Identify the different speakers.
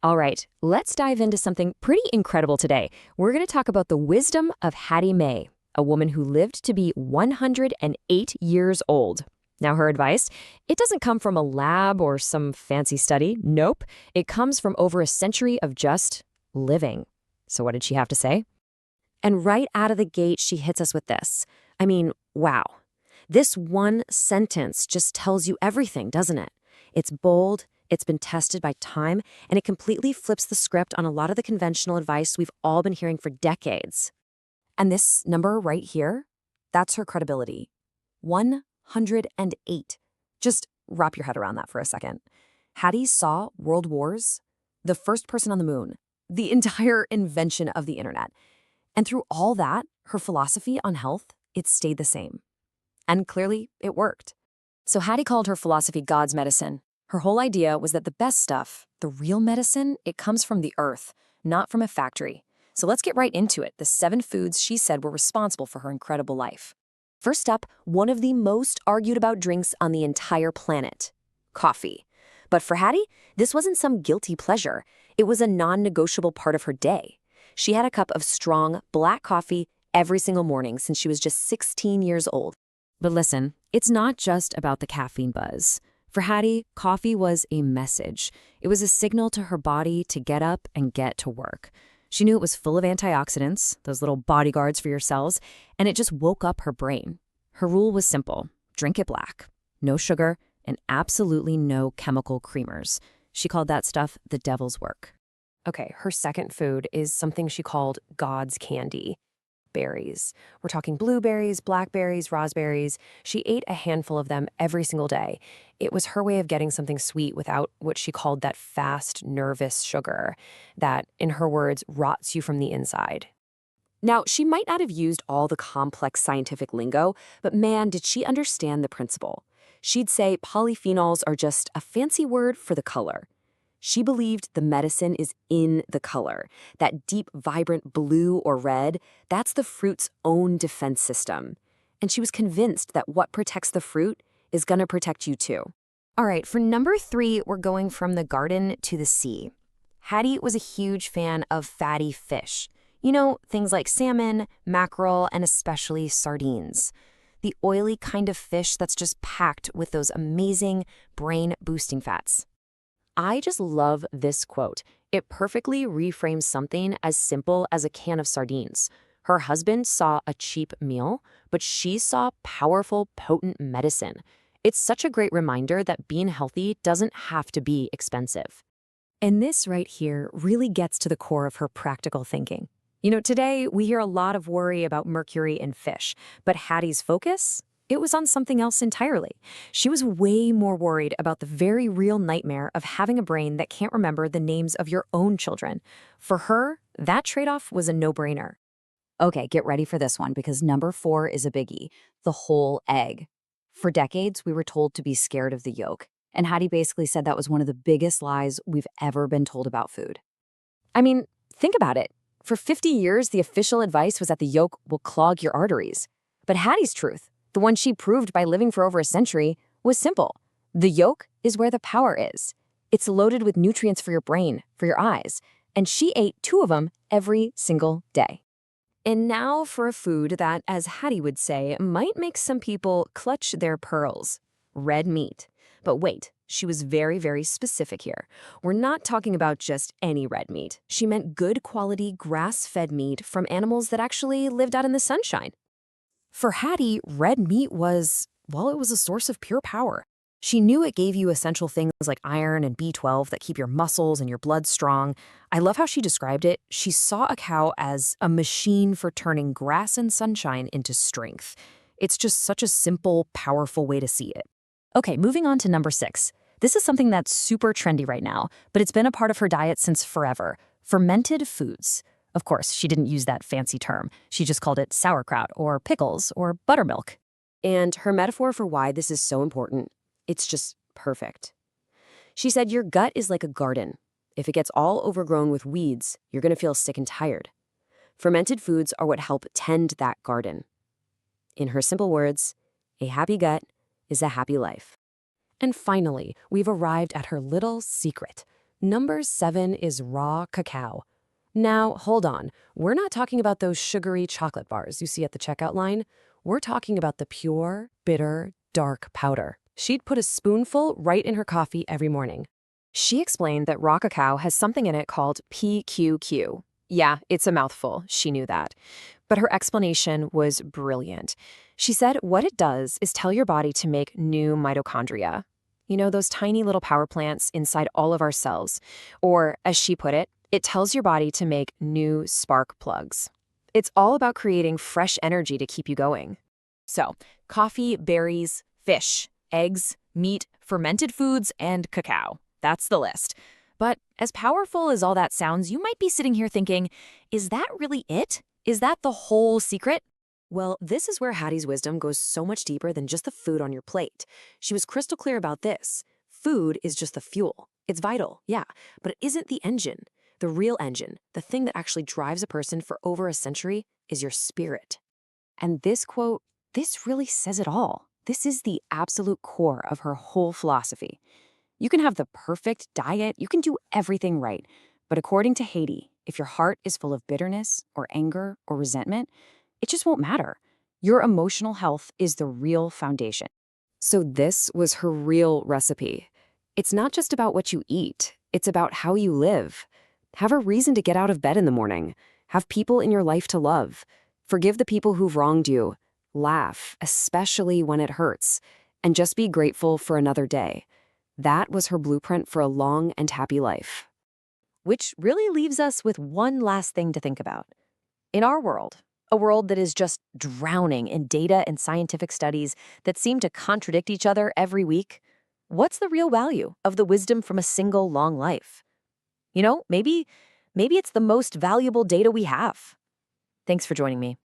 Speaker 1: All right, let's dive into something pretty incredible today. We're going to talk about the wisdom of Hattie Mae, a woman who lived to be 108 years old. Now, her advice, it doesn't come from a lab or some fancy study. Nope. It comes from over a century of just living. So what did she have to say? And right out of the gate, she hits us with this. I mean, wow. This one sentence just tells you everything, doesn't it? It's bold, it's been tested by time, and it completely flips the script on a lot of the conventional advice we've all been hearing for decades. And this number right here, that's her credibility. 108. Just wrap your head around that for a second. Hattie saw world wars, the first person on the moon, the entire invention of the internet. And through all that, her philosophy on health, it stayed the same. And clearly, it worked. So Hattie called her philosophy God's medicine. Her whole idea was that the best stuff, the real medicine, it comes from the earth, not from a factory. So let's get right into it, the 7 foods she said were responsible for her incredible life. First up, one of the most argued about drinks on the entire planet, coffee. But for Hattie, this wasn't some guilty pleasure. It was a non-negotiable part of her day. She had a cup of strong, black coffee every single morning since she was just 16 years old. But listen, it's not just about the caffeine buzz. For Hattie, coffee was a message. It was a signal to her body to get up and get to work. She knew it was full of antioxidants, those little bodyguards for your cells, and it just woke up her brain. Her rule was simple: drink it black, no sugar, and absolutely no chemical creamers. She called that stuff the devil's work. Okay, her second food is something she called God's candy. Berries. We're talking blueberries, blackberries, raspberries. She ate a handful of them every single day. It was her way of getting something sweet without what she called that fast, nervous sugar that, in her words, rots you from the inside. Now, she might not have used all the complex scientific lingo, but man, did she understand the principle. She'd say polyphenols are just a fancy word for the color. She believed the medicine is in the color. That deep, vibrant blue or red, that's the fruit's own defense system. And she was convinced that what protects the fruit is going to protect you too. All right, for number 3, we're going from the garden to the sea. Hattie was a huge fan of fatty fish. You know, things like salmon, mackerel, and especially sardines. The oily kind of fish that's just packed with those amazing brain-boosting fats. I just love this quote. It perfectly reframes something as simple as a can of sardines. Her husband saw a cheap meal, but she saw powerful, potent medicine. It's such a great reminder that being healthy doesn't have to be expensive. And this right here really gets to the core of her practical thinking. You know, today we hear a lot of worry about mercury in fish, but Hattie's focus? It was on something else entirely. She was way more worried about the very real nightmare of having a brain that can't remember the names of your own children. For her, that trade-off was a no-brainer.
Speaker 2: Okay, get ready for this one because number 4 is a biggie, the whole egg. For decades, we were told to be scared of the yolk, and Hattie basically said that was one of the biggest lies we've ever been told about food.
Speaker 1: I mean, think about it. For 50 years, the official advice was that the yolk will clog your arteries. But Hattie's truth, the one she proved by living for over a century, was simple. The yolk is where the power is. It's loaded with nutrients for your brain, for your eyes, and she ate 2 of them every single day. And now for a food that, as Hattie would say, might make some people clutch their pearls: red meat. But wait, she was very, very specific here. We're not talking about just any red meat. She meant good quality grass-fed meat from animals that actually lived out in the sunshine. For Hattie, red meat was, well, it was a source of pure power. She knew it gave you essential things like iron and B12 that keep your muscles and your blood strong. I love how she described it. She saw a cow as a machine for turning grass and sunshine into strength. It's just such a simple, powerful way to see it. Okay, moving on to number 6. This is something that's super trendy right now, but it's been a part of her diet since forever: fermented foods. Of course, she didn't use that fancy term. She just called it sauerkraut or pickles or buttermilk. And her metaphor for why this is so important, it's just perfect. She said your gut is like a garden. If it gets all overgrown with weeds, you're going to feel sick and tired. Fermented foods are what help tend that garden. In her simple words, a happy gut is a happy life. And finally, we've arrived at her little secret. Number 7 is raw cacao. Now, hold on. We're not talking about those sugary chocolate bars you see at the checkout line. We're talking about the pure, bitter, dark powder. She'd put a spoonful right in her coffee every morning.
Speaker 3: She explained that raw cacao has something in it called PQQ. Yeah, it's a mouthful. She knew that. But her explanation was brilliant. She said what it does is tell your body to make new mitochondria. You know, those tiny little power plants inside all of our cells. Or, as she put it tells your body to make new spark plugs. It's all about creating fresh energy to keep you going. So, coffee, berries, fish, eggs, meat, fermented foods, and cacao. That's the list. But as powerful as all that sounds, you might be sitting here thinking, is that really it? Is that the whole secret?
Speaker 1: Well, this is where Hattie's wisdom goes so much deeper than just the food on your plate. She was crystal clear about this. Food is just the fuel. It's vital, yeah, but it isn't the engine. The real engine, the thing that actually drives a person for over a century, is your spirit.
Speaker 2: And this quote, this really says it all. This is the absolute core of her whole philosophy. You can have the perfect diet, you can do everything right. But according to Haiti, if your heart is full of bitterness or anger or resentment, it just won't matter. Your emotional health is the real foundation.
Speaker 1: So this was her real recipe. It's not just about what you eat, it's about how you live. Have a reason to get out of bed in the morning. Have people in your life to love. Forgive the people who've wronged you. Laugh, especially when it hurts. And just be grateful for another day. That was her blueprint for a long and happy life.
Speaker 2: Which really leaves us with one last thing to think about. In our world, a world that is just drowning in data and scientific studies that seem to contradict each other every week, what's the real value of the wisdom from a single long life? You know, maybe it's the most valuable data we have. Thanks for joining me.